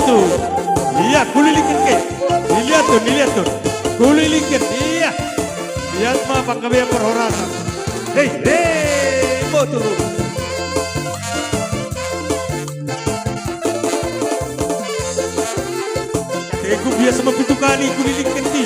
tuh. Iya, kulilingin ke. Dilihat tuh. Kulilingin, iya. Lihat mah panggabean perhoratan. Hei, tuh. Aku biasa membutuhkan kulilingin di.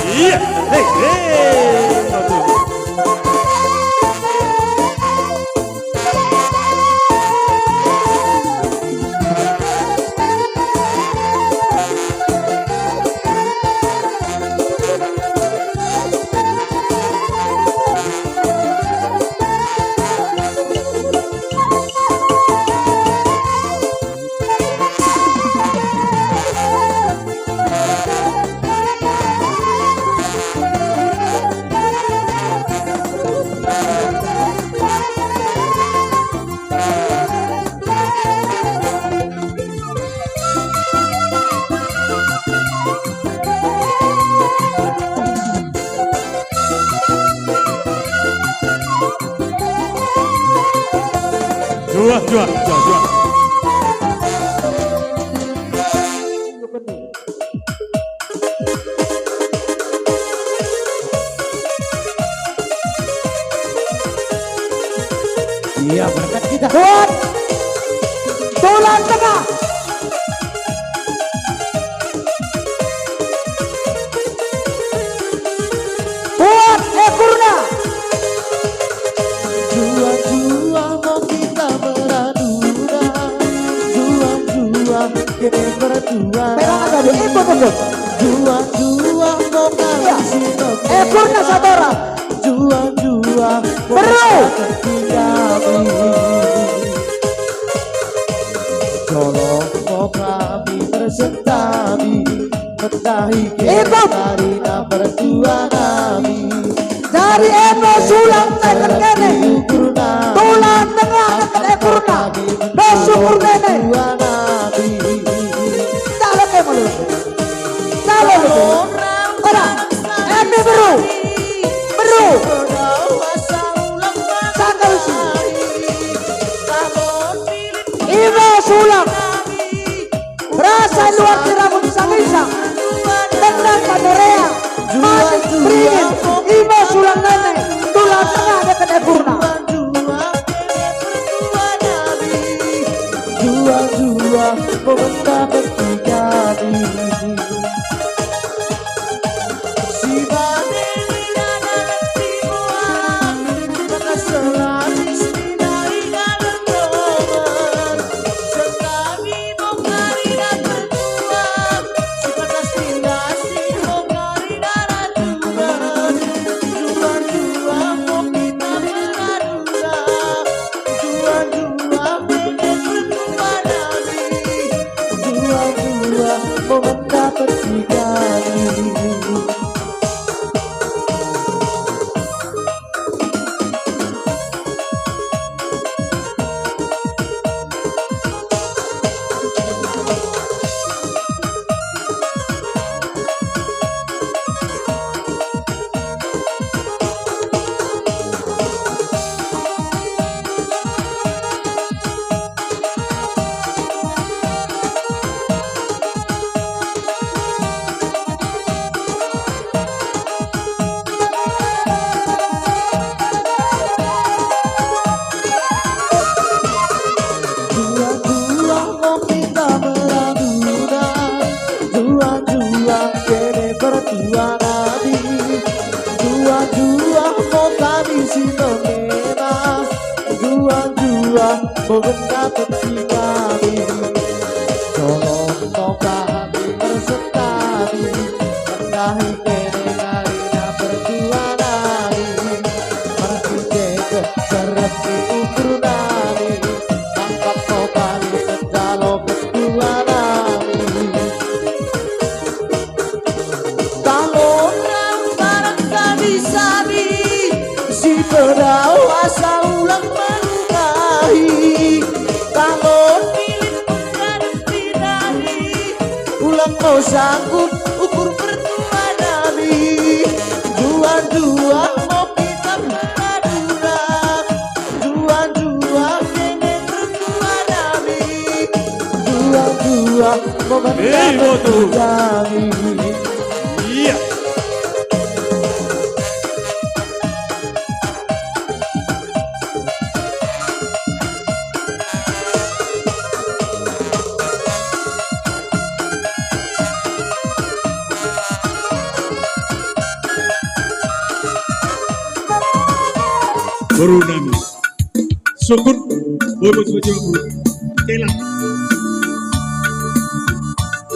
Iya, jual. Iya, berkat kita. Buat tulang tengah. Buat Ekurna. Jua mau kita beradura, jua kita berdua. Memang ada di ibu tuh. Jua mau kasih Ekurna saudara. Jua Beru. Tolong mau kami bersentami, mentahi Ibu. dari berdua kami. Dari Eno Sulang tekan kene. Tulang tengah tekan Ekurna. Bersyukur kene. Salah ke malu. Salah lu. Ora. Emi beru. Sakal si. Ino Sulang. Rasa luar tiramun sang-isang. Tenang Pandorea. Masih beringin. Ino Sulang nene. Tulang tengah dekat Ekurna. Dua memendam bertiga si badai ada timuan maka selagi dari dalam roman sekali mengari dan berdua si batas tinggal si mengari dan Tuhan dua mau kita beradura dua pengen berdua nabi dua Dua-dua mau kami sinonema, dua-dua mau mendapati kami. Tolong mau kami bersetari, mendahi kene nalina berdua nari. Martike sereti ukur nari, tampak mau kami menjalo berdua nari. Kalau orang barang sabi-sabi, si penawasa ulang melukai. Kalau pilih pengadap bidari, ulang mau sanggup ukur berdua nabi. Dua-dua mau kita beradura, dua-dua nenek berdua nabi. Dua-dua mau Moto. mendapat kami. Iya. Baru nami. Syukur. Boleh setuju aku. Kelang.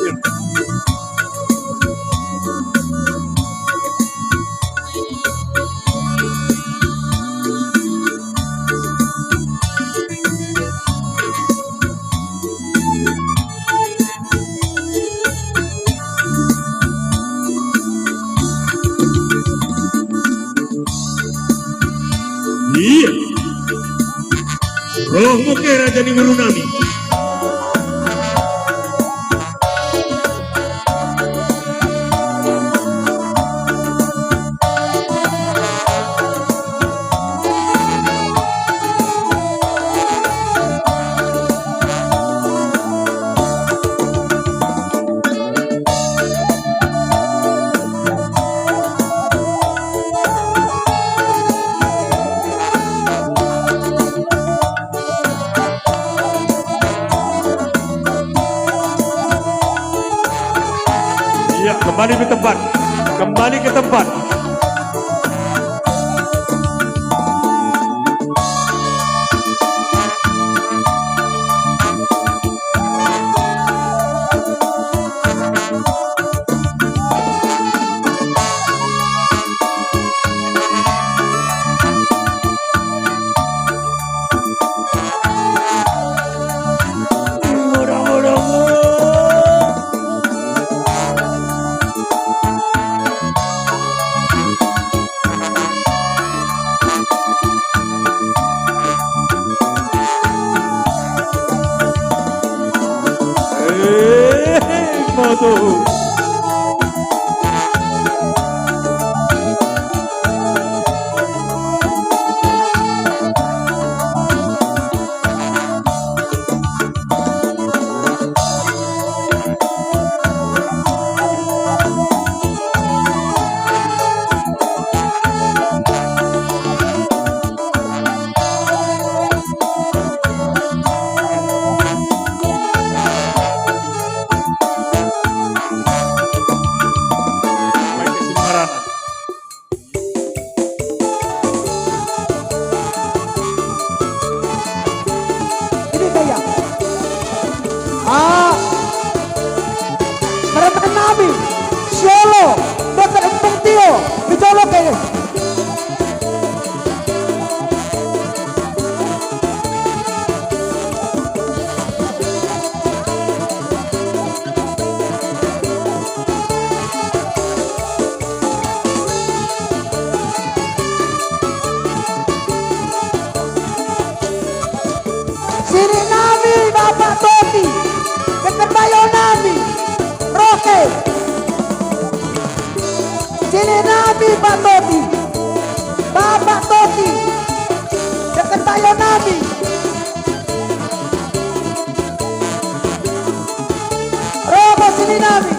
Ya. Iya. Rohmu kira jadi merunami. Iya, kembali ke tempat. Kembali ke tempat. Moto. Baik kesimpulan. Ini kaya. Mereka Nabi, Solo, Dr. Empung Tio, Bijolo kayaknya. Sini Nabi, Bapak Toti, Dr. Bayo Nabi, Roke. Sini Nabi, Pak Toti, Bapak Toti, Dr. Bayo Nabi. Robo sini Nabi.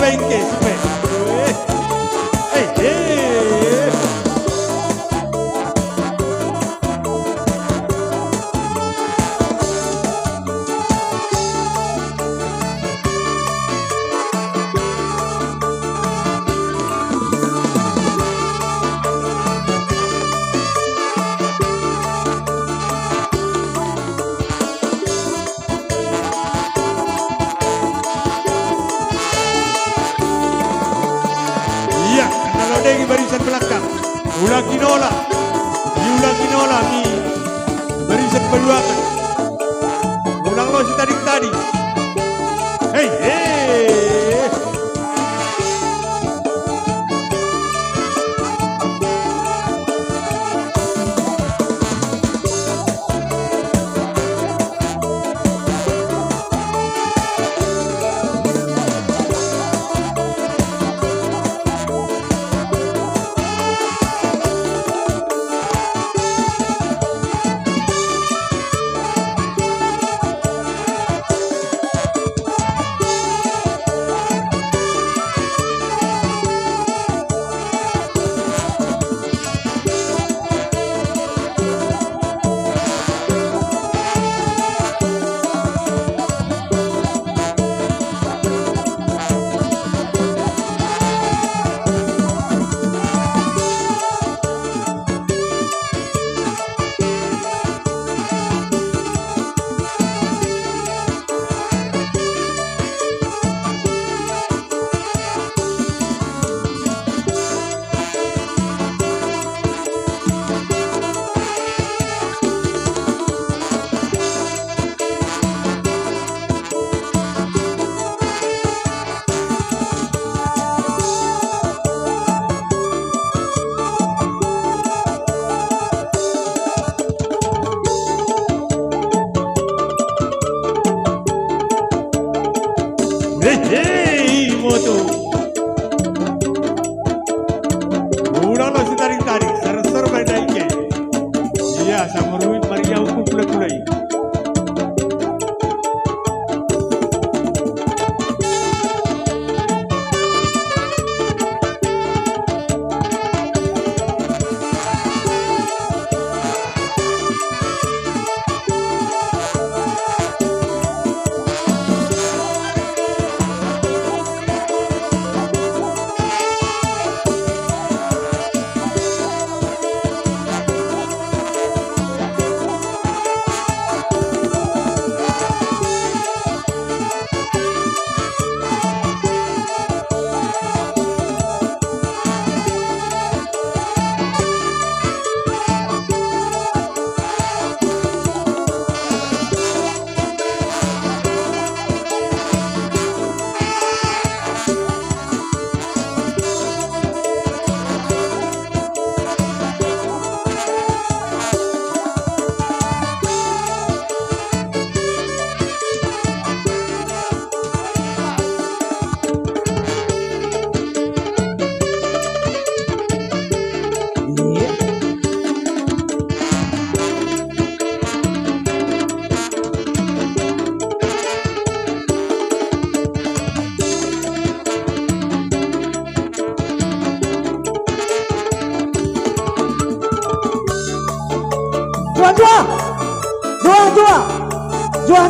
bengke supaya. Eh. Iya, kalau dari barisan belakang, ulang kinola mi barisan peluangan, ulang lo si tadi. Hei. Hei, moto. Udah lo si tarik, ser baik ke. Iya, sama Ruin Maria hukum kulai.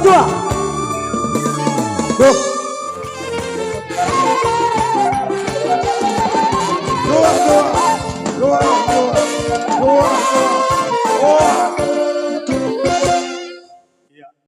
Jual. Tuh.